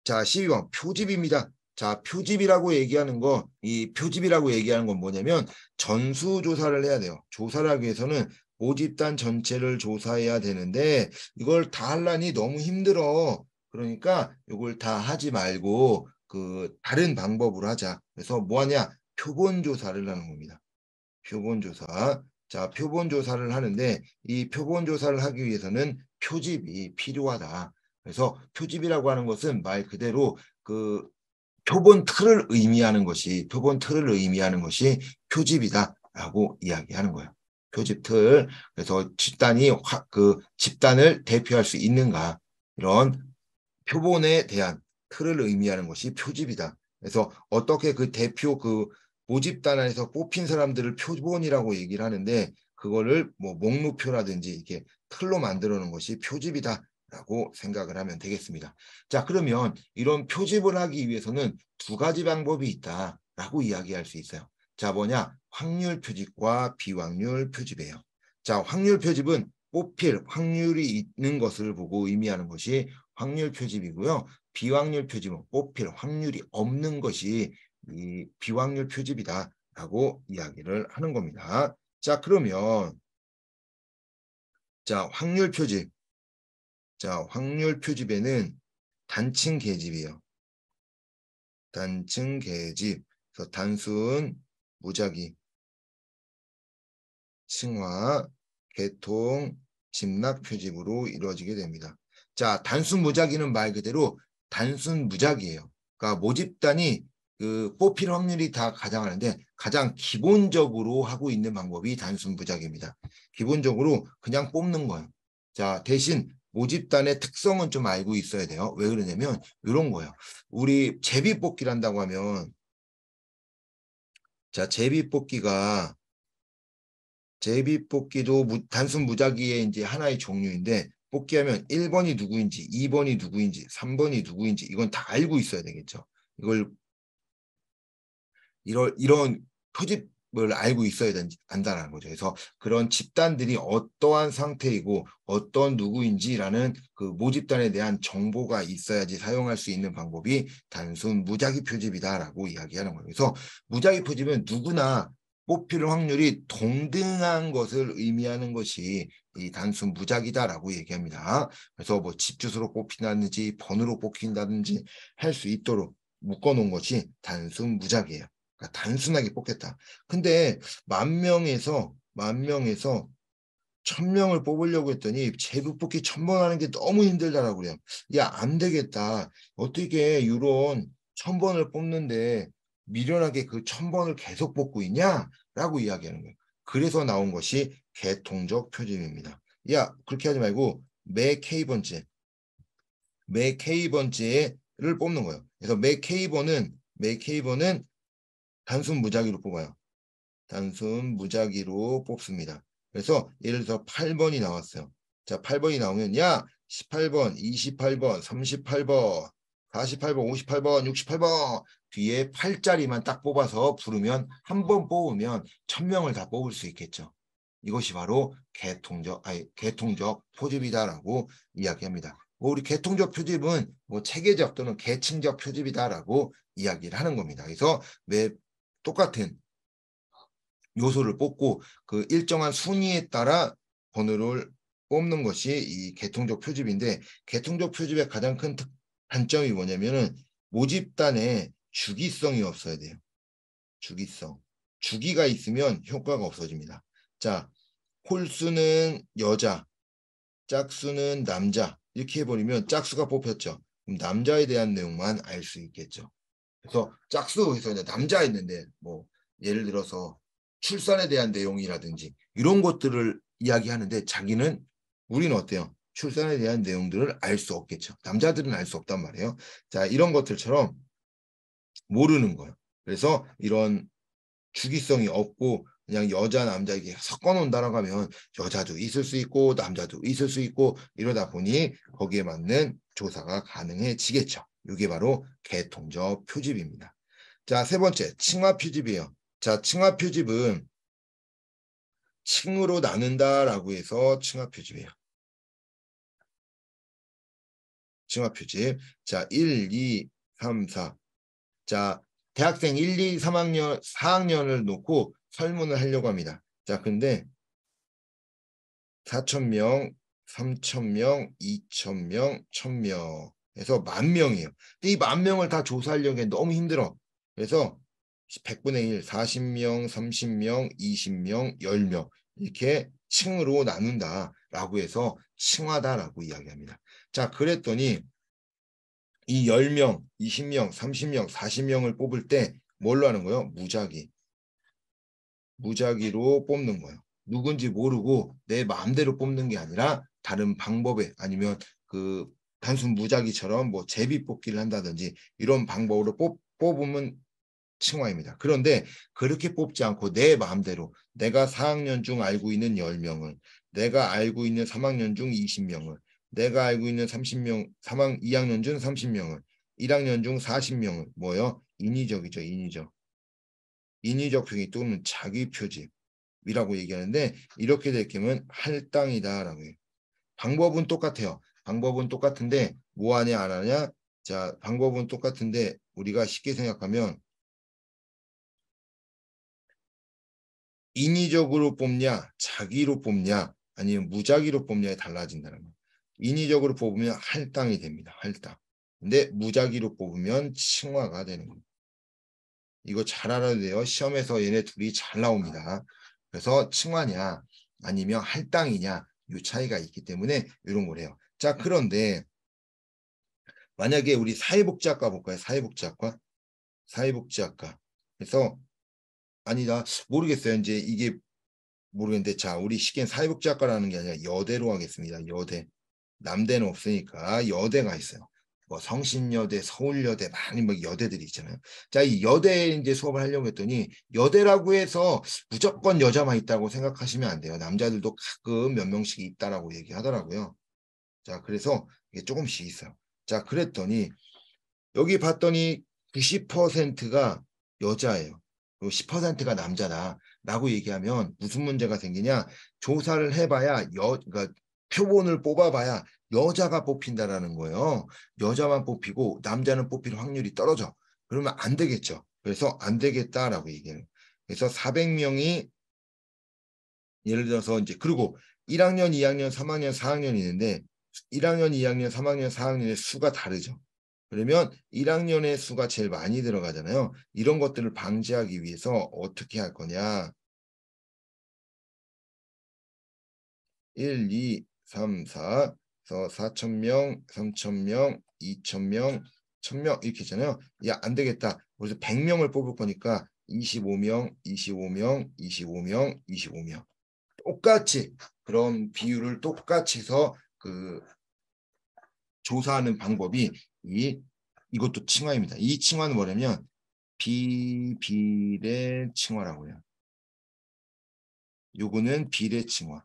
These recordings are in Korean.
자, 12번 표집입니다. 자, 표집이라고 얘기하는 거, 이 표집이라고 얘기하는 건 뭐냐면 전수조사를 해야 돼요. 조사를 하기 위해서는 모집단 전체를 조사해야 되는데 이걸 다 하려니 너무 힘들어. 그러니까 이걸 다 하지 말고 그 다른 방법으로 하자. 그래서 뭐 하냐? 표본조사를 하는 겁니다. 표본조사. 자, 표본조사를 하는데 이 표본조사를 하기 위해서는 표집이 필요하다. 그래서 표집이라고 하는 것은 말 그대로 그 표본 틀을 의미하는 것이 표집이다라고 이야기하는 거예요. 표집 틀. 그래서 집단을 대표할 수 있는가 이런 표본에 대한 틀을 의미하는 것이 표집이다. 그래서 어떻게 그 대표 그 모집단 안에서 뽑힌 사람들을 표본이라고 얘기를 하는데 그거를 뭐 목록표라든지 이렇게 틀로 만들어 놓은 것이 표집이다라고 생각을 하면 되겠습니다. 자, 그러면 이런 표집을 하기 위해서는 두 가지 방법이 있다라고 이야기할 수 있어요. 자, 뭐냐? 확률 표집과 비확률 표집이에요. 자, 확률 표집은 뽑힐 확률이 있는 것을 보고 의미하는 것이 확률 표집이고요. 비확률 표집은 뽑힐 확률이 없는 것이 이 비확률 표집이다라고 이야기를 하는 겁니다. 자, 그러면 자, 확률 표집. 자, 확률 표집에는 단층 계집이에요. 단층 계집. 그래서 단순 무작위, 층화, 계통, 집락 표집으로 이루어지게 됩니다. 자, 단순 무작위는 말 그대로 단순 무작위예요. 그러니까 모집단이 그 뽑힐 확률이 다 가장하는데 가장 기본적으로 하고 있는 방법이 단순 무작위입니다. 기본적으로 그냥 뽑는 거예요. 자, 대신 모집단의 특성은 좀 알고 있어야 돼요. 왜 그러냐면 이런 거예요. 우리 제비뽑기를 한다고 하면 자, 제비뽑기도 단순 무작위의 이제 하나의 종류인데 뽑기하면 1번이 누구인지, 2번이 누구인지, 3번이 누구인지 이건 다 알고 있어야 되겠죠. 이런 표집을 알고 있어야 한다는 거죠. 그래서 그런 집단들이 어떠한 상태이고 어떤 누구인지라는 그 모집단에 대한 정보가 있어야지 사용할 수 있는 방법이 단순 무작위 표집이다라고 이야기하는 거예요. 그래서 무작위 표집은 누구나 뽑힐 확률이 동등한 것을 의미하는 것이 이 단순 무작위다라고 얘기합니다. 그래서 뭐 집 주소로 뽑힌다든지 번호로 뽑힌다든지 할 수 있도록 묶어놓은 것이 단순 무작위예요. 그러니까 단순하게 뽑겠다. 근데 만 명에서 1000명을 뽑으려고 했더니 제비 뽑기 1000번 하는 게 너무 힘들다라고 그래요. 야, 안 되겠다. 어떻게 이런 1000번을 뽑는데 미련하게 그 1000번을 계속 뽑고 있냐? 라고 이야기하는 거예요. 그래서 나온 것이 개통적 표집입니다. 야, 그렇게 하지 말고 매 K번째를 뽑는 거예요. 그래서 매 K번은 단순 무작위로 뽑아요. 단순 무작위로 뽑습니다. 그래서 예를 들어서 8번이 나왔어요. 자, 8번이 나오면 야, 18번, 28번, 38번, 48번, 58번, 68번 뒤에 8자리만 딱 뽑아서 부르면 한 번 뽑으면 1000명을 다 뽑을 수 있겠죠. 이것이 바로 개통적 표집이다라고 이야기합니다. 우리 개통적 표집은 뭐 체계적 또는 계층적 표집이다라고 이야기를 하는 겁니다. 그래서 매 똑같은 요소를 뽑고 그 일정한 순위에 따라 번호를 뽑는 것이 이 개통적 표집인데 개통적 표집의 가장 큰 단점이 뭐냐면은 모집단에 주기성이 없어야 돼요. 주기성. 주기가 있으면 효과가 없어집니다. 자, 홀수는 여자, 짝수는 남자 이렇게 해버리면 짝수가 뽑혔죠. 그럼 남자에 대한 내용만 알 수 있겠죠. 그래서 짝수에서 이제 남자였는데 뭐 예를 들어서 출산에 대한 내용이라든지 이런 것들을 이야기하는데 자기는 우리는 어때요? 출산에 대한 내용들을 알 수 없겠죠. 남자들은 알 수 없단 말이에요. 자, 이런 것들처럼 모르는 거예요. 그래서 이런 주기성이 없고 그냥 여자 남자 이게 섞어 놓는다라고 하면 여자도 있을 수 있고 남자도 있을 수 있고 이러다 보니 거기에 맞는 조사가 가능해지겠죠. 이게 바로 개통적 표집입니다. 자, 세 번째 층화 표집이에요. 자, 층화 표집은 층으로 나눈다라고 해서 층화 표집이에요. 칭화 표집. 자, 1, 2, 3, 4. 자, 대학생 1, 2, 3학년, 4학년을 놓고 설문을 하려고 합니다. 자, 근데 4,000명, 3,000명, 2,000명, 1,000명 해서 10,000명이에요. 근데 이 10,000명을 다 조사하려고 해 너무 힘들어. 그래서 100분의 1, 40명, 30명, 20명, 10명 이렇게 층으로 나눈다라고 해서 층화다라고 이야기합니다. 자, 그랬더니 이 10명, 20명, 30명, 40명을 뽑을 때 뭘로 하는 거예요? 무작위로 뽑는 거예요. 누군지 모르고 내 마음대로 뽑는 게 아니라 다른 방법에 아니면 그 단순 무작위처럼 뭐 제비 뽑기를 한다든지 이런 방법으로 뽑으면 칭화입니다. 그런데 그렇게 뽑지 않고 내 마음대로 내가 4학년 중 알고 있는 10명을 내가 알고 있는 3학년 중 20명을 내가 알고 있는 30명 2학년 중 30명을 1학년 중 40명을 뭐요? 인위적이죠. 인위적 표기 또는 자기 표집이라고 얘기하는데 이렇게 될 경우는 할당이다라고 해요. 방법은 똑같아요. 방법은 똑같은데 뭐 하냐 안 하냐? 자, 방법은 똑같은데 우리가 쉽게 생각하면 인위적으로 뽑냐, 자기로 뽑냐, 아니면 무작위로 뽑냐에 달라진다는 거예요. 인위적으로 뽑으면 할당이 됩니다. 할당. 근데 무작위로 뽑으면 칭화가 되는 거예요. 이거 잘 알아야 돼요. 시험에서 얘네 둘이 잘 나옵니다. 그래서 칭화냐 아니면 할당이냐 이 차이가 있기 때문에 이런 걸 해요. 자, 그런데 만약에 우리 사회복지학과 볼까요? 사회복지학과. 그래서 아니다 모르겠어요. 이제 이게 모르겠는데 자, 우리 시기엔 사회복지학과라는 게 아니라 여대로 하겠습니다. 여대. 남대는 없으니까 여대가 있어요. 뭐 성신여대, 서울여대 많이 뭐 여대들이 있잖아요. 자, 이 여대에 이제 수업을 하려고 했더니 여대라고 해서 무조건 여자만 있다고 생각하시면 안 돼요. 남자들도 가끔 몇 명씩 있다라고 얘기하더라고요. 자, 그래서 이게 조금씩 있어요. 자, 그랬더니 여기 봤더니 90%가 여자예요. 그리고 10%가 남자다라고 얘기하면 무슨 문제가 생기냐? 조사를 해봐야 그러니까 표본을 뽑아봐야 여자가 뽑힌다라는 거예요. 여자만 뽑히고 남자는 뽑힐 확률이 떨어져. 그러면 안 되겠죠. 그래서 안 되겠다라고 얘기해요. 그래서 400명이 예를 들어서 이제 그리고 1학년, 2학년, 3학년, 4학년이 있는데 1학년, 2학년, 3학년, 4학년의 수가 다르죠. 그러면 1학년의 수가 제일 많이 들어가잖아요. 이런 것들을 방지하기 위해서 어떻게 할 거냐. 1, 2, 3, 4. 그래서 4,000명, 3,000명, 2,000명, 1,000명 이렇게 있잖아요. 야, 안 되겠다. 그래서 100명을 뽑을 거니까 25명, 25명, 25명, 25명. 똑같이 그런 비율을 똑같이 해서 그 조사하는 방법이 이것도 칭화입니다. 이 칭화는 뭐냐면 비비례 칭화라고 해요. 요거는 비례 칭화.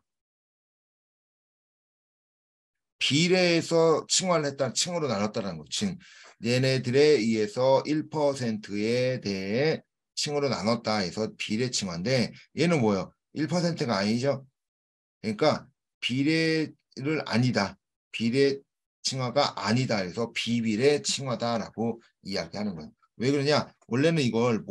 비례에서 칭화를 했다, 층으로 나눴다는 거. 층. 얘네들에 의해서 1%에 대해 층으로 나눴다 해서 비례 칭화인데 얘는 뭐예요? 1%가 아니죠. 그러니까 비례를 아니다. 비례 칭화가 아니다 해서 비비례 칭화다라고 이야기하는 거예요. 왜 그러냐? 원래는 이걸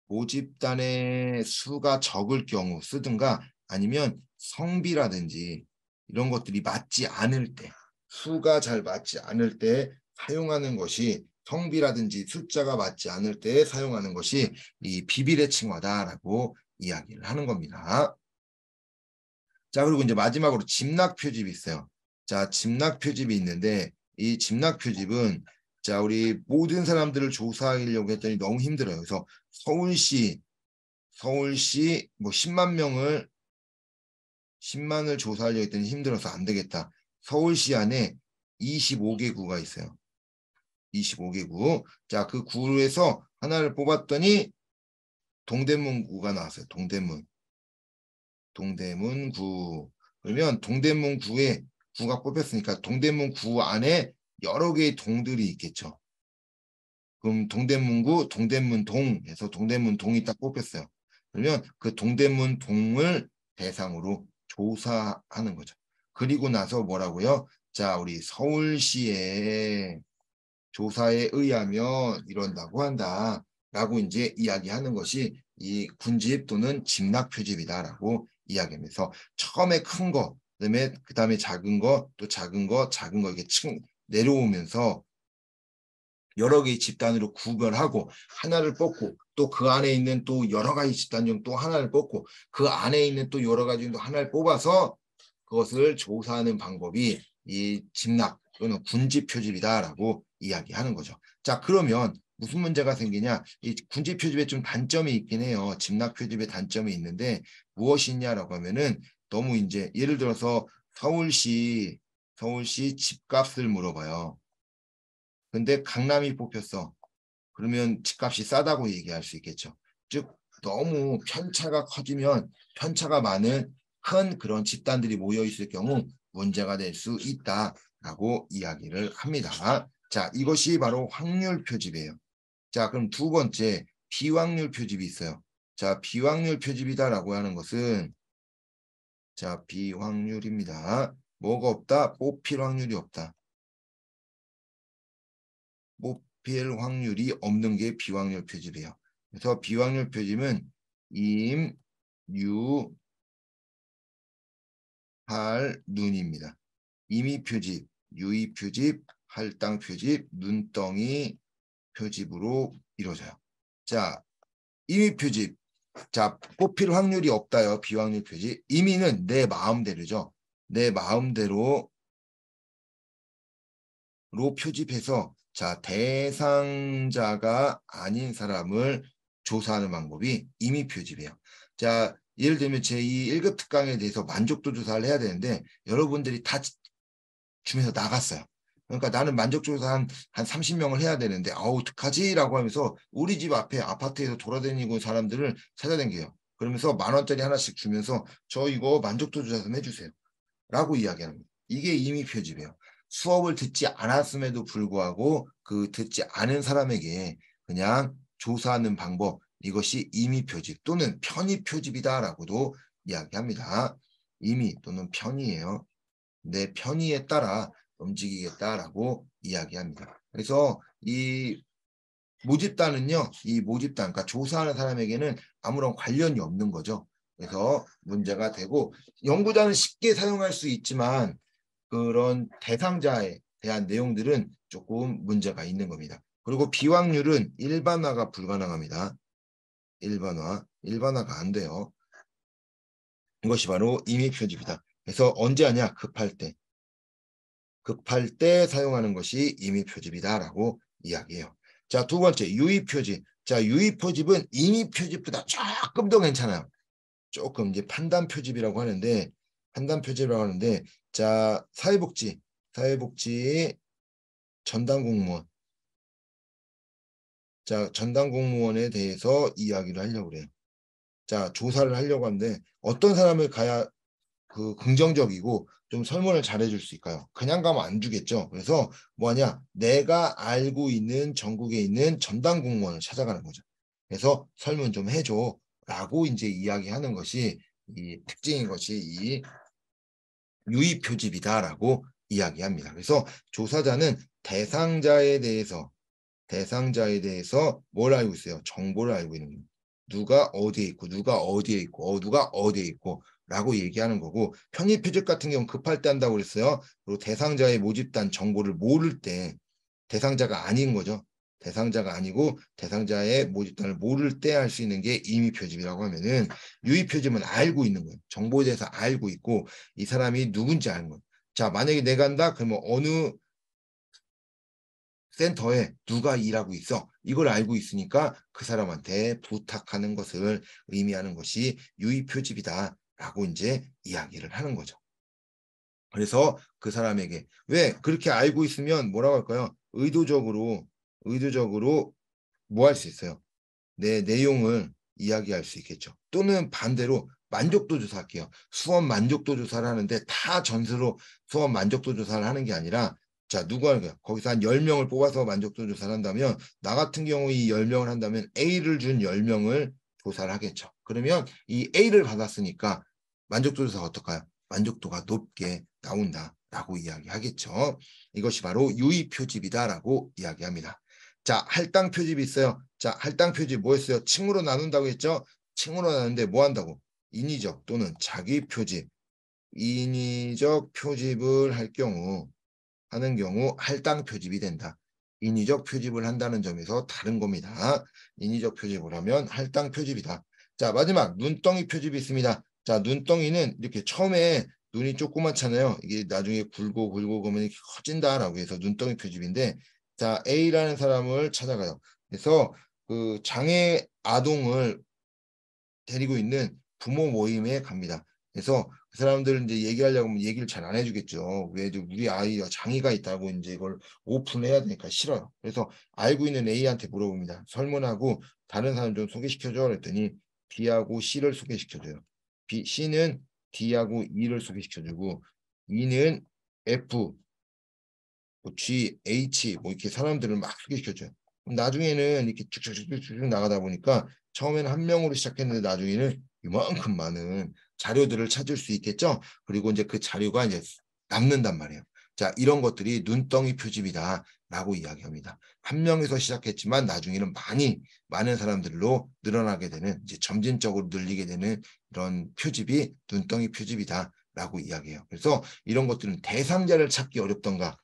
모집단의 수가 적을 경우 쓰든가 아니면 성비라든지 이런 것들이 맞지 않을 때 수가 잘 맞지 않을 때 사용하는 것이 성비라든지 숫자가 맞지 않을 때 사용하는 것이 이 비비례 칭화다라고 이야기를 하는 겁니다. 자, 그리고 이제 마지막으로 집락 표집이 있어요. 자, 집락 표집이 있는데 이 집락 표집은 자, 우리 모든 사람들을 조사하려고 했더니 너무 힘들어요. 그래서 서울시 뭐 10만을 조사하려고 했더니 힘들어서 안 되겠다. 서울시 안에 25개 구가 있어요. 25개 구. 자, 그 구에서 하나를 뽑았더니 동대문구가 나왔어요. 동대문구. 그러면 동대문구에 구가 뽑혔으니까 동대문구 안에 여러 개의 동들이 있겠죠. 그럼 동대문구, 동대문동에서 동대문동이 딱 뽑혔어요. 그러면 그 동대문동을 대상으로 조사하는 거죠. 그리고 나서 뭐라고요? 자, 우리 서울시의 조사에 의하면 이런다고 한다. 라고 이제 이야기하는 것이 이 군집 또는 집락 표집이다라고 이야기하면서 처음에 큰 거, 그다음에 작은 거, 또 작은 거, 작은 거 이렇게 내려오면서 여러 개의 집단으로 구별하고 하나를 뽑고 또 그 안에 있는 또 여러 가지 집단 중 또 하나를 뽑고 그 안에 있는 또 여러 가지 중 또 하나를 뽑아서 그것을 조사하는 방법이 이 집락 또는 군집 표집이다라고 이야기하는 거죠. 자, 그러면 무슨 문제가 생기냐? 이 군집 표집에 좀 단점이 있긴 해요. 집락 표집에 단점이 있는데 무엇이 있냐라고 하면은 너무 이제 예를 들어서 서울시 집값을 물어봐요. 근데 강남이 뽑혔어. 그러면 집값이 싸다고 얘기할 수 있겠죠. 즉 너무 편차가 커지면 편차가 많은 큰 그런 집단들이 모여 있을 경우 문제가 될 수 있다라고 이야기를 합니다. 자, 이것이 바로 확률 표집이에요. 자, 그럼 두 번째 비확률 표집이 있어요. 자, 비확률 표집이다라고 하는 것은 자, 비확률입니다. 뭐가 없다? 뽑힐 확률이 없다. 뽑힐 확률이 없는 게 비확률 표집이에요. 그래서 비확률 표집은 임, 유, 할, 눈입니다. 임의 표집, 유의 표집, 할당 표집, 눈덩이 표집으로 이루어져요. 자, 임의 표집. 자, 뽑힐 확률이 없다요. 비확률 표집. 임의는 내 마음대로죠. 내 마음대로 표집해서 자, 대상자가 아닌 사람을 조사하는 방법이 임의 표집이에요. 자, 예를 들면 제2 1급 특강에 대해서 만족도 조사를 해야 되는데 여러분들이 다 주면서 나갔어요. 그러니까 나는 만족도 조사 한 30명을 해야 되는데 어떡하지? 라고 하면서 우리 집 앞에 아파트에서 돌아다니고 사람들을 찾아다녀요. 그러면서 10,000원짜리 하나씩 주면서 저 이거 만족도 조사 좀 해주세요. 라고 이야기하는 거예요. 이게 임의 표집이에요. 수업을 듣지 않았음에도 불구하고 그 듣지 않은 사람에게 그냥 조사하는 방법, 이것이 임의 표집 또는 편의 표집이다라고도 이야기합니다. 임의 또는 편의예요. 내 편의에 따라 움직이겠다라고 이야기합니다. 그래서 이 모집단은요, 이 모집단, 그러니까 조사하는 사람에게는 아무런 관련이 없는 거죠. 그래서 문제가 되고 연구자는 쉽게 사용할 수 있지만 그런 대상자에 대한 내용들은 조금 문제가 있는 겁니다. 그리고 비확률은 일반화가 불가능합니다. 일반화가 안 돼요. 이것이 바로 임의 표집이다. 그래서 언제 하냐? 급할 때 사용하는 것이 임의 표집이다라고 이야기해요. 자, 두 번째 유의 표집. 자, 유의 표집은 임의 표집보다 조금 더 괜찮아요. 조금 이제 판단 표집이라고 하는데 자, 사회복지 전담 공무원. 자, 전담 공무원에 대해서 이야기를 하려고 그래요. 자, 조사를 하려고 하는데 어떤 사람을 가야 그 긍정적이고 좀 설문을 잘해줄 수 있을까요? 그냥 가면 안 주겠죠. 그래서 뭐하냐? 내가 알고 있는 전국에 있는 전담 공무원을 찾아가는 거죠. 그래서 설문 좀 해줘라고 이제 이야기하는 것이 이 특징인 것이 이 유의 표집이다라고 이야기합니다. 그래서 조사자는 대상자에 대해서 뭘 알고 있어요? 정보를 알고 있는 거예요. 누가 어디에 있고 누가 어디에 있고 누가 어디에 있고 라고 얘기하는 거고 편의 표적 같은 경우는 급할 때 한다고 그랬어요. 그리고 대상자의 모집단 정보를 모를 때 대상자가 아닌 거죠. 대상자가 아니고 대상자의 모집단을 모를 때 할 수 있는 게 임의 표집이라고 하면은 유의 표집은 알고 있는 거예요. 정보에 대해서 알고 있고 이 사람이 누군지 아는 거예요. 자, 만약에 내가 한다 그러면 어느 센터에 누가 일하고 있어. 이걸 알고 있으니까 그 사람한테 부탁하는 것을 의미하는 것이 유의 표집이다라고 이제 이야기를 하는 거죠. 그래서 그 사람에게 왜 그렇게 알고 있으면 뭐라고 할까요? 의도적으로 뭐 할 수 있어요? 내 내용을 이야기할 수 있겠죠. 또는 반대로 만족도 조사할게요. 수업 만족도 조사를 하는데 다 전수로 수업 만족도 조사를 하는 게 아니라 자, 누구 하는 거야? 거기서 한 10명을 뽑아서 만족도 조사를 한다면 나 같은 경우 이 10명을 한다면 A를 준 10명을 조사를 하겠죠. 그러면 이 A를 받았으니까 만족도 조사가 어떨까요? 만족도가 높게 나온다. 라고 이야기하겠죠. 이것이 바로 유의 표집이다라고 이야기합니다. 자, 할당 표집이 있어요. 자, 할당 표집 뭐였어요? 층으로 나눈다고 했죠? 층으로 나누는데 뭐 한다고? 인위적 또는 자기 표집, 인위적 표집을 하는 경우 할당 표집이 된다. 인위적 표집을 한다는 점에서 다른 겁니다. 인위적 표집을 하면 할당 표집이다. 자, 마지막 눈덩이 표집이 있습니다. 자, 눈덩이는 이렇게 처음에 눈이 조그맣잖아요. 이게 나중에 굴고 그러면 이렇게 커진다라고 해서 눈덩이 표집인데, 자, A라는 사람을 찾아가요. 그래서 그 장애 아동을 데리고 있는 부모 모임에 갑니다. 그래서 그 사람들은 이제 얘기하려고 하면 얘기를 잘 안 해주겠죠. 왜 우리 아이가 장애가 있다고 이제 이걸 오픈해야 되니까 싫어요. 그래서 알고 있는 A한테 물어봅니다. 설문하고 다른 사람 좀 소개시켜줘. 그랬더니 B하고 C를 소개시켜줘요. C는 D하고 E를 소개시켜주고 E는 F, 뭐 G, H 뭐 이렇게 사람들을 막 소개시켜줘요. 나중에는 이렇게 쭉쭉쭉쭉 나가다 보니까 처음에는 한 명으로 시작했는데 나중에는 이만큼 많은 자료들을 찾을 수 있겠죠. 그리고 이제 그 자료가 이제 남는단 말이에요. 자, 이런 것들이 눈덩이 표집이다라고 이야기합니다. 한 명에서 시작했지만 나중에는 많은 사람들로 늘어나게 되는 이제 점진적으로 늘리게 되는 이런 표집이 눈덩이 표집이다라고 이야기해요. 그래서 이런 것들은 대상자를 찾기 어렵던가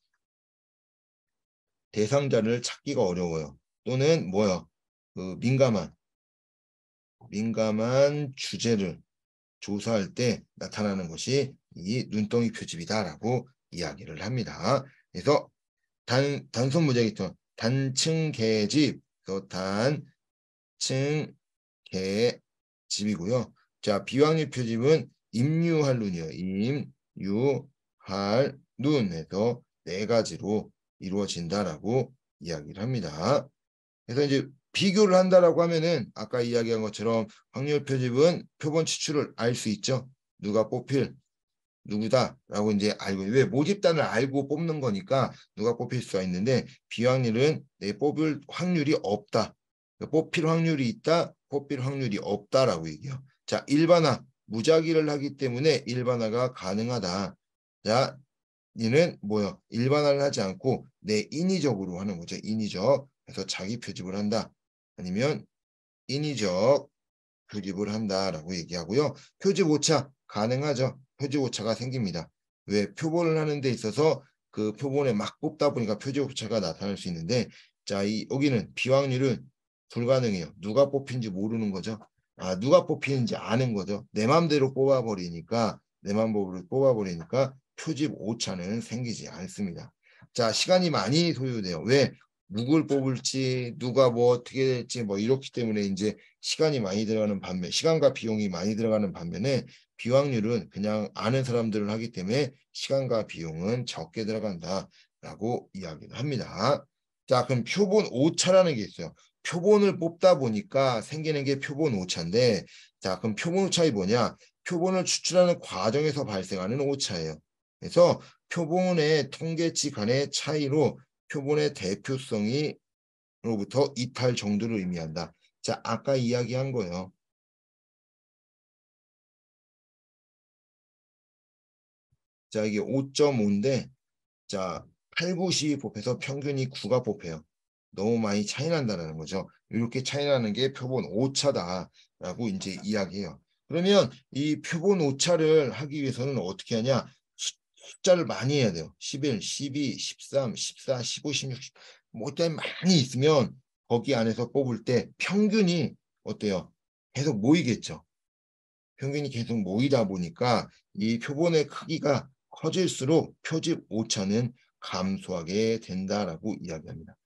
대상자를 찾기가 어려워요. 또는 뭐요? 그 민감한 주제를 조사할 때 나타나는 것이 이 눈덩이 표집이다라고 이야기를 합니다. 그래서 단순 무작위통 단층 계집, 단층 계집이고요. 자, 비확률 표집은 임유할 눈이요. 임유할 눈에서 네 가지로 이루어진다라고 이야기를 합니다. 그래서 이제 비교를 한다라고 하면은 아까 이야기한 것처럼 확률 표집은 표본 추출을 알 수 있죠. 누가 뽑힐 누구다라고 이제 알고 왜 모집단을 알고 뽑는 거니까 누가 뽑힐 수가 있는데 비확률은 내 뽑을 확률이 없다. 뽑힐 확률이 있다, 뽑힐 확률이 없다라고 얘기해요. 자, 일반화 무작위를 하기 때문에 일반화가 가능하다. 자, 이는 뭐요? 일반화를 하지 않고 내 인위적으로 하는 거죠. 인위적. 그래서 자기 표집을 한다. 아니면 인위적 표집을 한다라고 얘기하고요. 표집 오차 가능하죠. 표집 오차가 생깁니다. 왜? 표본을 하는 데 있어서 그 표본에 막 뽑다 보니까 표집 오차가 나타날 수 있는데 자, 여기는 비확률은 불가능해요. 누가 뽑힌지 모르는 거죠. 아, 누가 뽑히는지 아는 거죠. 내 맘대로 뽑아버리니까 표집 오차는 생기지 않습니다. 자, 시간이 많이 소요돼요. 왜? 누굴 뽑을지 누가 뭐 어떻게 될지 뭐 이렇기 때문에 이제 시간이 많이 들어가는 반면 시간과 비용이 많이 들어가는 반면에 비확률은 그냥 아는 사람들을 하기 때문에 시간과 비용은 적게 들어간다라고 이야기를 합니다. 자, 그럼 표본 오차라는 게 있어요. 표본을 뽑다 보니까 생기는 게 표본 오차인데 자, 그럼 표본 오차이 뭐냐? 표본을 추출하는 과정에서 발생하는 오차예요. 그래서 표본의 통계치 간의 차이로 표본의 대표성이 로부터 이탈 정도를 의미한다. 자, 아까 이야기한 거예요. 자, 이게 5.5인데 자, 8, 9, 12 뽑혀서 평균이 9가 뽑혀요. 너무 많이 차이 난다는 거죠. 이렇게 차이 나는 게 표본 오차다라고 이제 이야기해요. 그러면 이 표본 오차를 하기 위해서는 어떻게 하냐? 숫자를 많이 해야 돼요. 11, 12, 13, 14, 15, 16, 뭐 일단 많이 있으면 거기 안에서 뽑을 때 평균이 어때요? 계속 모이겠죠. 평균이 계속 모이다 보니까 이 표본의 크기가 커질수록 표집 오차는 감소하게 된다라고 이야기합니다.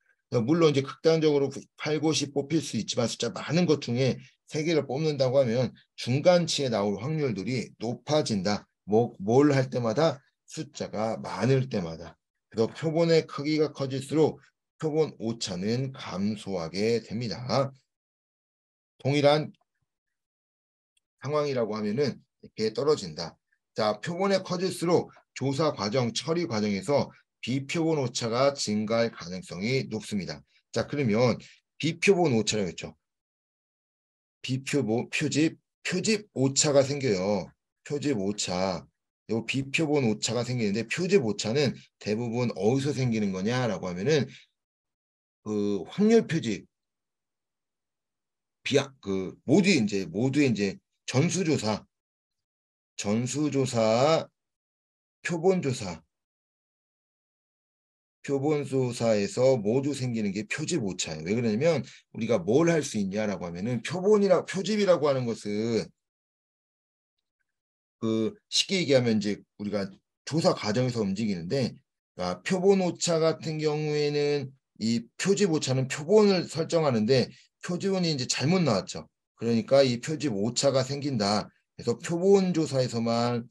물론 이제 극단적으로 8, 9, 10 뽑힐 수 있지만 숫자 많은 것 중에 3개를 뽑는다고 하면 중간치에 나올 확률들이 높아진다. 뭘 할 때마다 숫자가 많을 때마다. 그래서 표본의 크기가 커질수록 표본 오차는 감소하게 됩니다. 동일한 상황이라고 하면은 이렇게 떨어진다. 자, 표본이 커질수록 조사 과정, 처리 과정에서 비표본 오차가 증가할 가능성이 높습니다. 자, 그러면 비표본 오차라고 했죠. 표집 오차가 생겨요. 표집 오차. 요 비표본 오차가 생기는데 표집 오차는 대부분 어디서 생기는 거냐라고 하면은 그 확률 표집 모두의 이제 전수조사, 표본조사, 표본조사에서 모두 생기는 게 표집 오차예요. 왜 그러냐면 우리가 뭘 할 수 있냐라고 하면은 표집이라고 하는 것은 그 쉽게 얘기하면 이제 우리가 조사 과정에서 움직이는데 표본 오차 같은 경우에는 이 표집 오차는 표본을 설정하는데 표집은 이제 잘못 나왔죠. 그러니까 이 표집 오차가 생긴다. 그래서 표본 조사에서만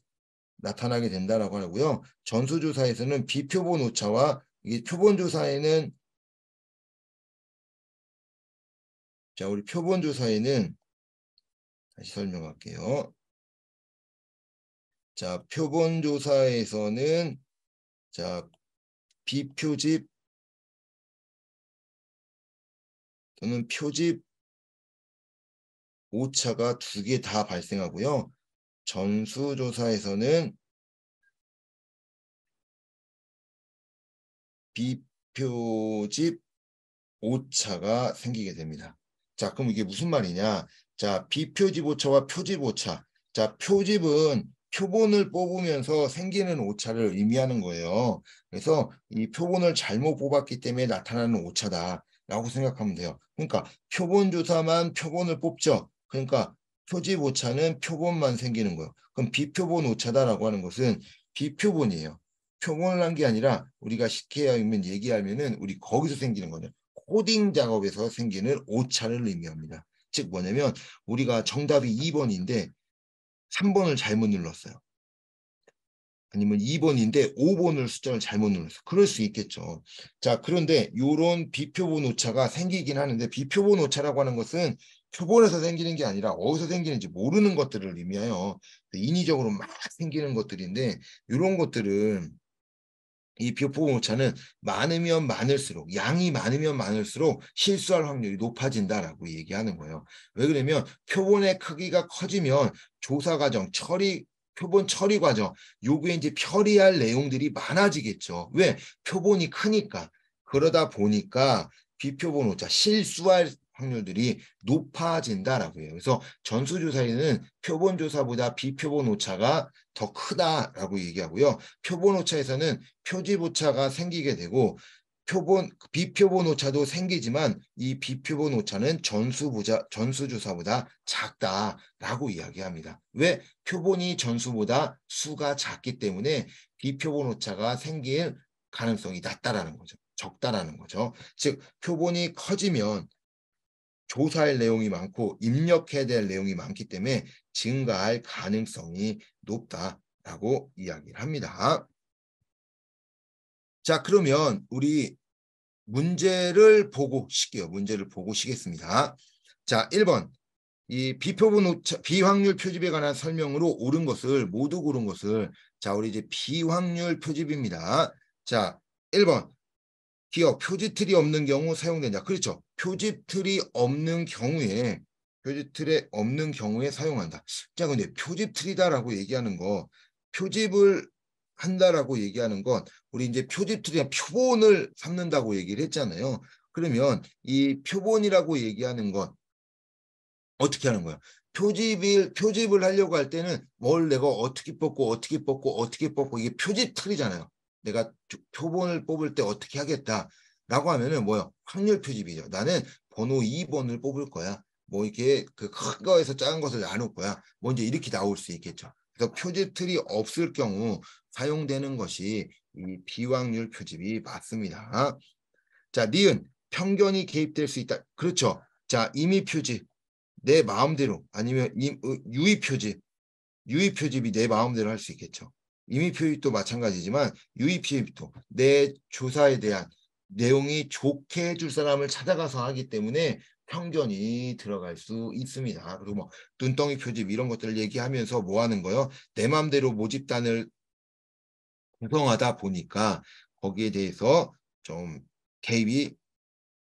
나타나게 된다라고 하고요. 전수조사에서는 비표본 오차와 이게 표본 조사에는 우리 표본 조사에는 다시 설명할게요. 표본 조사에서는 비표집 또는 표집 오차가 두 개 다 발생하고요. 전수조사에서는 비표집 오차가 생기게 됩니다. 그럼 이게 무슨 말이냐? 비표집 오차와 표집 오차. 표집은 표본을 뽑으면서 생기는 오차를 의미하는 거예요. 그래서 이 표본을 잘못 뽑았기 때문에 나타나는 오차다라고 생각하면 돼요. 그러니까 표본 조사만 표본을 뽑죠. 그러니까 표집 오차는 표본만 생기는 거예요. 그럼 비표본 오차다라고 하는 것은 비표본이에요. 표본을 한 게 아니라 우리가 쉽게 얘기하면은 우리 거기서 생기는 거죠. 코딩 작업에서 생기는 오차를 의미합니다. 즉 뭐냐면 우리가 정답이 2번인데 3번을 잘못 눌렀어요. 아니면 2번인데 5번을 숫자를 잘못 눌렀어요. 그럴 수 있겠죠. 그런데 이런 비표본 오차가 생기긴 하는데 비표본 오차라고 하는 것은 표본에서 생기는 게 아니라 어디서 생기는지 모르는 것들을 의미해요. 인위적으로 막 생기는 것들인데 이런 것들은 이 비표본 오차는 많으면 많을수록 양이 많으면 많을수록 실수할 확률이 높아진다라고 얘기하는 거예요. 왜 그러면 표본의 크기가 커지면 조사 과정, 표본 처리 과정, 요구에 이제 처리할 내용들이 많아지겠죠. 왜? 표본이 크니까. 그러다 보니까 비표본 오차, 실수할 확률들이 높아진다라고 해요. 그래서 전수조사에는 표본 조사보다 비표본 오차가 더 크다라고 얘기하고요. 표본 오차에서는 표집 오차가 생기게 되고 비표본 오차도 생기지만 이 비표본 오차는 전수조사보다 작다라고 이야기합니다. 왜? 표본이 전수보다 수가 작기 때문에 비표본 오차가 생길 가능성이 낮다라는 거죠. 적다라는 거죠. 즉 표본이 커지면 조사할 내용이 많고 입력해야 될 내용이 많기 때문에 증가할 가능성이 높다라고 이야기를 합니다. 그러면 우리 문제를 보고 쉴게요. 문제를 보고 쉬겠습니다. 1번. 이 비표본 오차, 비확률 표집에 관한 설명으로 옳은 것을 모두 고른 것을 우리 이제 비확률 표집입니다. 1번. 기억 표지틀이 없는 경우 사용된다. 그렇죠. 표지틀이 없는 경우에 사용한다. 근데 표지틀이다라고 얘기하는 거 표집을 한다라고 얘기하는 건 우리 이제 표지틀이나 표본을 삼는다고 얘기를 했잖아요. 그러면 이 표본이라고 얘기하는 건 어떻게 하는 거야? 표집을 하려고 할 때는 뭘 내가 어떻게 뽑고 이게 표집 틀이잖아요. 내가 표본을 뽑을 때 어떻게 하겠다라고 하면은 뭐요? 확률 표집이죠. 나는 번호 2번을 뽑을 거야. 뭐 이렇게 그 큰 거에서 작은 것을 나눌 거야. 먼저 이렇게 나올 수 있겠죠. 그래서 표집 틀이 없을 경우 사용되는 것이 이 비확률 표집이 맞습니다. 니은 편견이 개입될 수 있다. 그렇죠. 임의 표집 내 마음대로 아니면 유의 표집이 내 마음대로 할 수 있겠죠. 임의 표집도 마찬가지지만 유의 표집도 내 조사에 대한 내용이 좋게 해줄 사람을 찾아가서 하기 때문에 편견이 들어갈 수 있습니다. 그리고 뭐 눈덩이 표집 이런 것들을 얘기하면서 뭐 하는 거요? 내 마음대로 모집단을 구성하다 보니까 거기에 대해서 좀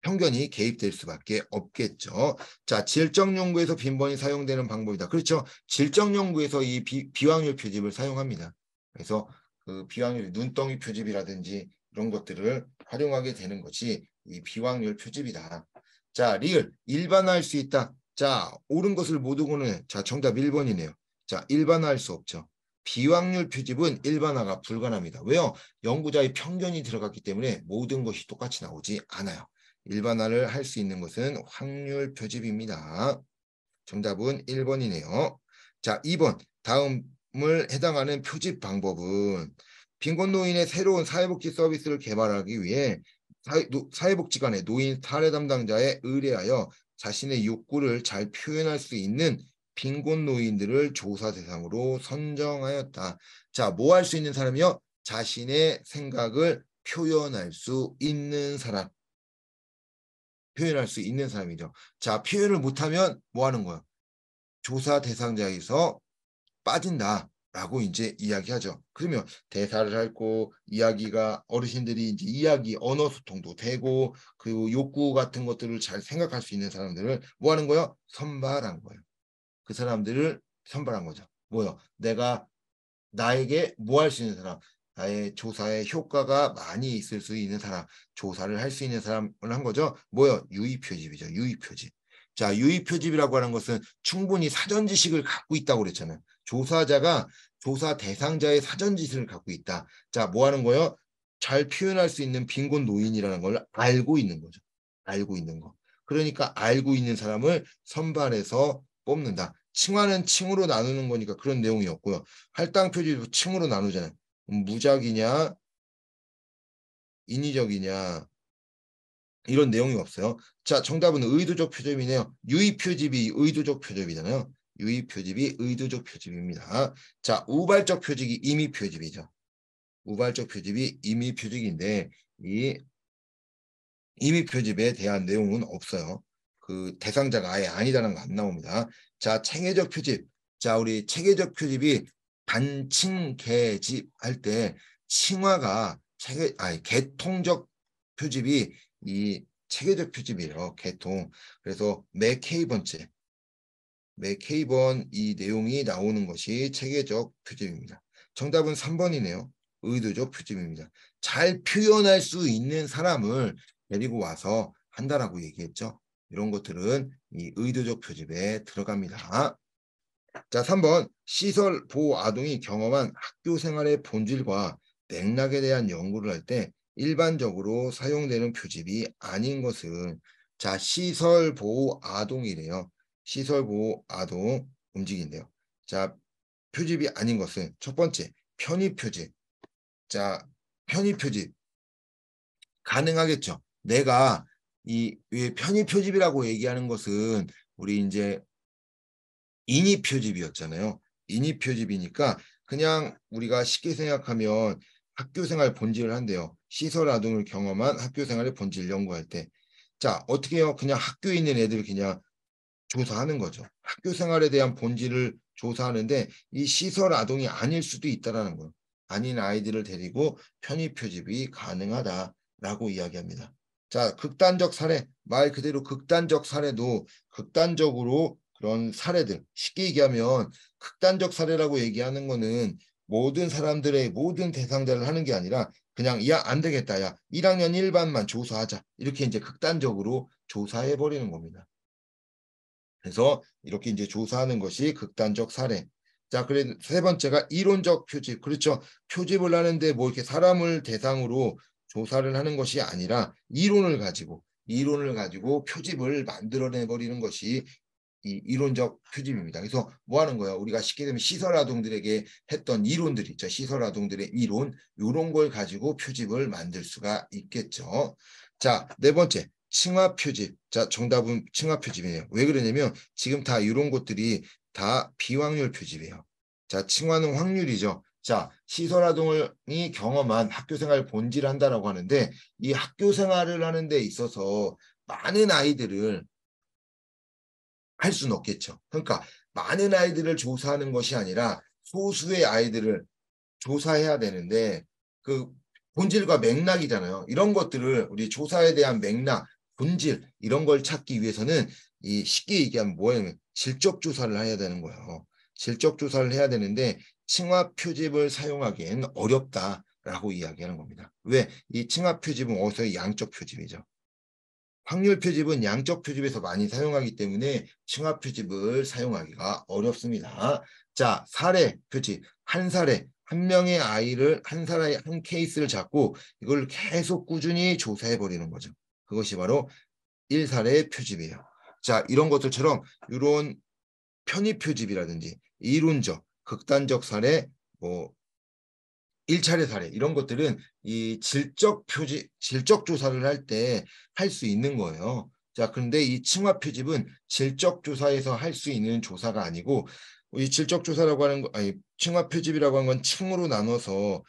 편견이 개입될 수밖에 없겠죠. 질적 연구에서 빈번히 사용되는 방법이다. 그렇죠. 질적 연구에서 이 비확률 표집을 사용합니다. 그래서 그 비확률 눈덩이 표집이라든지 이런 것들을 활용하게 되는 것이 이 비확률 표집이다. 자, 리을 일반화할 수 있다. 자, 옳은 것을 모두 고르네. 자, 정답 1번이네요. 자, 일반화할 수 없죠. 비확률 표집은 일반화가 불가능합니다. 왜요? 연구자의 편견이 들어갔기 때문에 모든 것이 똑같이 나오지 않아요. 일반화를 할 수 있는 것은 확률 표집입니다. 정답은 1번이네요. 자, 2번. 다음을 해당하는 표집 방법은 빈곤노인의 새로운 사회복지 서비스를 개발하기 위해 사회복지관의 노인 사례 담당자에 의뢰하여 자신의 욕구를 잘 표현할 수 있는 빈곤노인들을 조사 대상으로 선정하였다. 자, 뭐 할 수 있는 사람이요? 자신의 생각을 표현할 수 있는 사람. 표현할 수 있는 사람이죠. 자, 표현을 못하면 뭐 하는 거야? 조사 대상자에서 빠진다라고 이제 이야기하죠. 그러면 대사를 하고 이야기가 어르신들이 이제 이야기 언어 소통도 되고 그리고 욕구 같은 것들을 잘 생각할 수 있는 사람들을 뭐 하는 거예요? 선발한 거예요. 그 사람들을 선발한 거죠. 뭐요? 내가 나에게 뭐 할 수 있는 사람, 나의 조사에 효과가 많이 있을 수 있는 사람, 조사를 할 수 있는 사람을 한 거죠. 뭐요? 유의표집이죠. 유의표집. 자, 유의표집이라고 하는 것은 충분히 사전 지식을 갖고 있다고 그랬잖아요. 조사자가 조사 대상자의 사전 지식을 갖고 있다. 자, 뭐 하는 거예요? 잘 표현할 수 있는 빈곤 노인이라는 걸 알고 있는 거죠. 알고 있는 거. 그러니까 알고 있는 사람을 선발해서 뽑는다. 층화는 층으로 나누는 거니까 그런 내용이 없고요. 할당 표지도 층으로 나누잖아요. 무작이냐, 인위적이냐 이런 내용이 없어요. 자, 정답은 의도적 표집이네요. 유의 표집이 의도적 표집이잖아요. 유의 표집이 의도적 표집입니다. 자, 우발적 표집이 임의 표집이죠. 우발적 표집이 임의 표집인데 이 임의 표집에 대한 내용은 없어요. 그 대상자가 아예 아니다라는 거 안 나옵니다. 자, 체계적 표집. 자, 우리 체계적 표집이 단층 계집 할 때 층화가 계통적 표집이 이 체계적 표집이에요. 계통. 그래서 매 K번째, 매 K번 이 내용이 나오는 것이 체계적 표집입니다. 정답은 3번이네요. 의도적 표집입니다. 잘 표현할 수 있는 사람을 데리고 와서 한다라고 얘기했죠. 이런 것들은 이 의도적 표집에 들어갑니다. 자, 3번 시설 보호 아동이 경험한 학교 생활의 본질과 맥락에 대한 연구를 할 때 일반적으로 사용되는 표집이 아닌 것은 자, 시설 보호 아동이래요. 시설 보호 아동 움직인데요. 자, 표집이 아닌 것은 첫 번째 편의 표집. 자, 편의 표집 가능하겠죠. 내가 이 편의 표집이라고 얘기하는 것은 우리 이제 인이 표집이었잖아요. 인이 표집이니까 그냥 우리가 쉽게 생각하면 학교생활 본질을 한대요. 시설 아동을 경험한 학교생활의 본질 연구할 때. 자, 어떻게 해요? 그냥 학교에 있는 애들 그냥 조사하는 거죠. 학교생활에 대한 본질을 조사하는데 이 시설 아동이 아닐 수도 있다라는 거예요. 아닌 아이들을 데리고 편의 표집이 가능하다라고 이야기합니다. 자, 극단적 사례, 말 그대로 극단적 사례도 극단적으로 그런 사례들, 쉽게 얘기하면 극단적 사례라고 얘기하는 거는 모든 사람들의 모든 대상자를 하는 게 아니라 그냥 야, 안 되겠다. 야, 1학년 1반만 조사하자. 이렇게 이제 극단적으로 조사해 버리는 겁니다. 그래서 이렇게 이제 조사하는 것이 극단적 사례. 자, 그래 세 번째가 이론적 표집. 그렇죠. 표집을 하는데 뭐 이렇게 사람을 대상으로 조사를 하는 것이 아니라 이론을 가지고 표집을 만들어내 버리는 것이 이 이론적 표집입니다. 그래서 뭐 하는 거예요? 우리가 쉽게 되면 시설 아동들에게 했던 이론들 있죠. 시설 아동들의 이론, 이런 걸 가지고 표집을 만들 수가 있겠죠. 자, 네 번째. 층화 표집. 자, 정답은 층화 표집이에요. 왜 그러냐면 지금 다 이런 것들이 다 비확률 표집이에요. 자, 층화는 확률이죠. 자, 시설 아동이 경험한 학교 생활 본질을 한다라고 하는데 이 학교 생활을 하는 데 있어서 많은 아이들을 할 수는 없겠죠. 그러니까 많은 아이들을 조사하는 것이 아니라 소수의 아이들을 조사해야 되는데 그 본질과 맥락이잖아요. 이런 것들을 우리 조사에 대한 맥락, 본질 이런 걸 찾기 위해서는 이 쉽게 얘기하면 뭐예요? 질적 조사를 해야 되는 거예요. 질적 조사를 해야 되는데 칭화 표집을 사용하기엔 어렵다라고 이야기하는 겁니다. 왜? 이 칭화 표집은 어디서 양적 표집이죠. 확률 표집은 양적 표집에서 많이 사용하기 때문에 칭화 표집을 사용하기가 어렵습니다. 자, 사례 표집. 한 사례, 한 명의 아이를 한 사례 한 케이스를 잡고 이걸 계속 꾸준히 조사해 버리는 거죠. 그것이 바로 1사례 표집이에요. 자, 이런 것들처럼 이런 편의 표집이라든지 이론적, 극단적 사례, 뭐 1차례 사례 이런 것들은 이 질적 표집, 질적 조사를 할 때 할 수 있는 거예요. 자, 그런데 이 칭화 표집은 질적 조사에서 할 수 있는 조사가 아니고 이 질적 조사라고 하는 거, 아니 칭화 표집이라고 하는 건 층으로 나눠서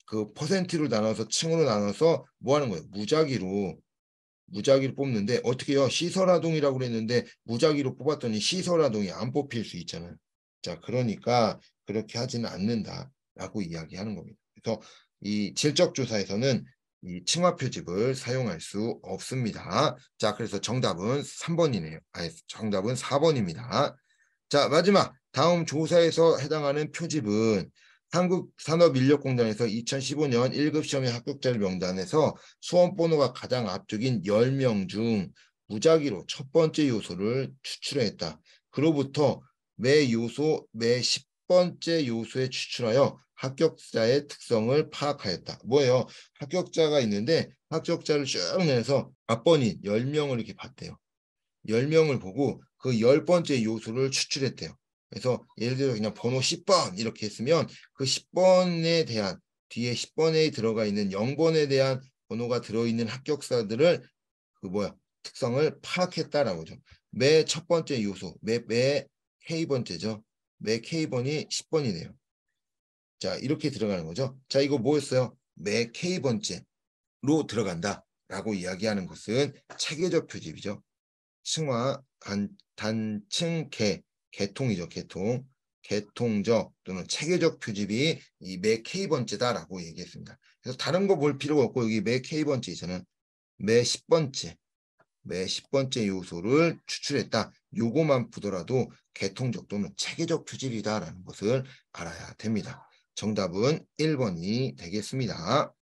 그 퍼센트로 나눠서 층으로 나눠서 뭐 하는 거예요? 무작위로 뽑는데 어떻게 해요? 시설아동이라고 그랬는데 무작위로 뽑았더니 시설아동이 안 뽑힐 수 있잖아요. 자, 그러니까 그렇게 하지는 않는다라고 이야기하는 겁니다. 그래서 이 질적 조사에서는 이 칭화 표집을 사용할 수 없습니다. 자, 그래서 정답은 3번이네요. 아니, 정답은 4번입니다. 자, 마지막 다음 조사에서 해당하는 표집은 한국산업인력공단에서 2015년 1급 시험의 합격자를 명단에서 수험 번호가 가장 앞쪽인 10명 중 무작위로 첫 번째 요소를 추출했다. 그로부터 매 요소, 매 10번째 요소에 추출하여 합격자의 특성을 파악하였다. 뭐예요? 합격자가 있는데 합격자를 쭉 내서 앞번인 10명을 이렇게 봤대요. 10명을 보고 그 10번째 요소를 추출했대요. 그래서 예를 들어 그냥 번호 10번 이렇게 했으면 그 10번에 대한 뒤에 10번에 들어가 있는 0번에 대한 번호가 들어있는 합격자들을 그 뭐야 특성을 파악했다라고 하죠. 매 첫 번째 요소, 매 K번째죠. 매 K번이 10번이네요. 자, 이렇게 들어가는 거죠. 자, 이거 뭐였어요? 매 K번째로 들어간다라고 이야기하는 것은 체계적 표집이죠. 층화, 단층, 개통이죠. 개통적 또는 체계적 표집이 이 매 K번째다라고 얘기했습니다. 그래서 다른 거 볼 필요가 없고 여기 매 K번째 있잖아요. 매 10번째 요소를 추출했다. 요거만 보더라도 개통적 또는 체계적 표집이다라는 것을 알아야 됩니다. 정답은 1번이 되겠습니다.